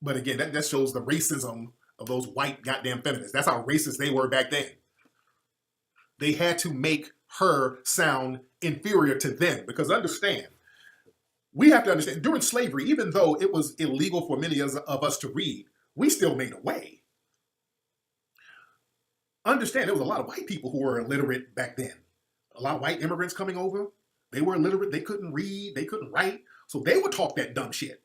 But again, that shows the racism of those white goddamn feminists. That's how racist they were back then. They had to make her sound inferior to them. Because understand, we have to understand, during slavery, even though it was illegal for many of us to read, we still made a way. Understand, there was a lot of white people who were illiterate back then. A lot of white immigrants coming over, they were illiterate, they couldn't read, they couldn't write, so they would talk that dumb shit.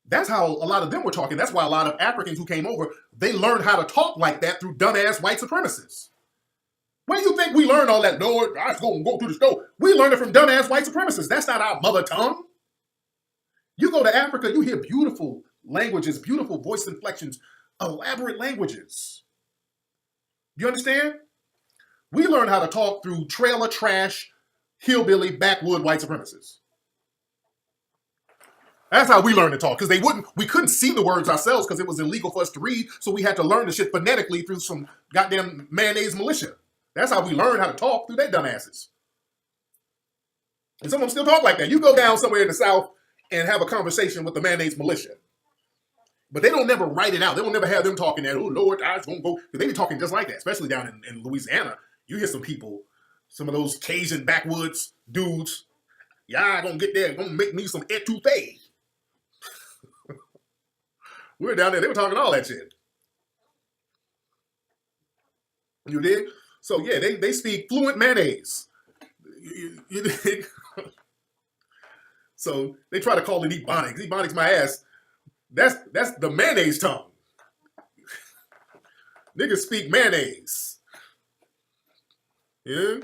That's how a lot of them were talking. That's why a lot of Africans who came over, they learned how to talk like that through dumbass white supremacists. Where do you think we learned all that? No, I was going to go to the store. We learned it from dumbass white supremacists. That's not our mother tongue. You go to Africa, you hear beautiful languages, beautiful voice inflections, elaborate languages. You understand? We learned how to talk through trailer trash, hillbilly, backwood white supremacists. That's how we learned to talk, because we couldn't see the words ourselves because it was illegal for us to read, so we had to learn the shit phonetically through some goddamn mayonnaise militia. That's how we learned how to talk, through their dumbasses. And some of them still talk like that. You go down somewhere in the South and have a conversation with the mayonnaise militia. But they don't never write it out. They don't never have them talking that, oh, Lord, I was going to go. They be talking just like that, especially down in Louisiana. You hear some people, some of those Cajun backwoods dudes, y'all gonna get there, gonna make me some etouffee. We were down there, they were talking all that shit. You did? So yeah, they speak fluent mayonnaise. You dig? So they try to call it Ebonics. Ebonics my ass. That's the mayonnaise tongue. Niggas speak mayonnaise. Yeah?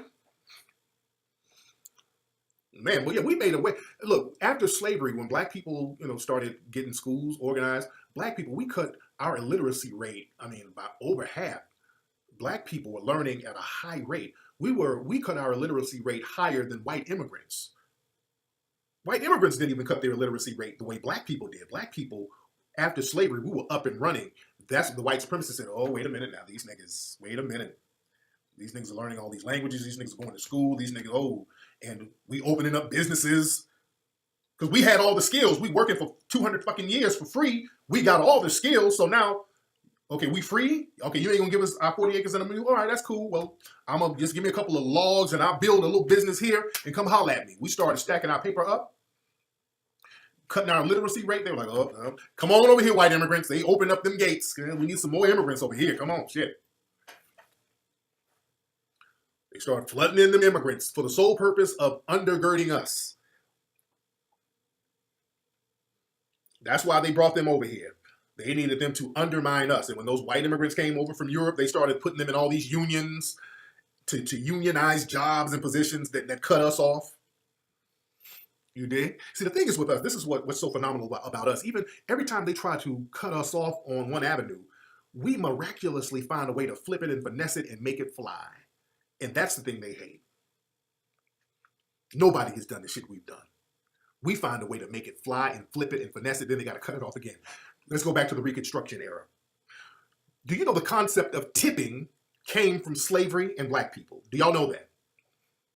Man, well, yeah, we made a way. Look, after slavery, when black people, started getting schools organized, black people, we cut our illiteracy rate, by over half. Black people were learning at a high rate. We cut our illiteracy rate higher than white immigrants. White immigrants didn't even cut their illiteracy rate the way black people did. Black people, after slavery, we were up and running. That's what the white supremacists said, oh, wait a minute now, these niggas, wait a minute. These niggas are learning all these languages. These niggas are going to school. These niggas, and we opening up businesses. Because we had all the skills. We working for 200 fucking years for free. We got all the skills. So now, okay, we free? Okay, you ain't going to give us our 40 acres and a mule? All right, that's cool. Well, I'm going to just give me a couple of logs and I'll build a little business here and come holler at me. We started stacking our paper up, cutting our literacy rate. They were like, oh, come on over here, white immigrants. They opened up them gates. We need some more immigrants over here. Come on, shit. They started flooding in them immigrants for the sole purpose of undergirding us. That's why they brought them over here. They needed them to undermine us. And when those white immigrants came over from Europe, they started putting them in all these unions to unionize jobs and positions that cut us off. You dig? See, the thing is with us, this is what's so phenomenal about us. Even every time they try to cut us off on one avenue, we miraculously find a way to flip it and finesse it and make it fly. And that's the thing they hate. Nobody has done the shit we've done. We find a way to make it fly and flip it and finesse it, then they got to cut it off again. Let's go back to the Reconstruction era. Do you know the concept of tipping came from slavery and black people? Do y'all know that?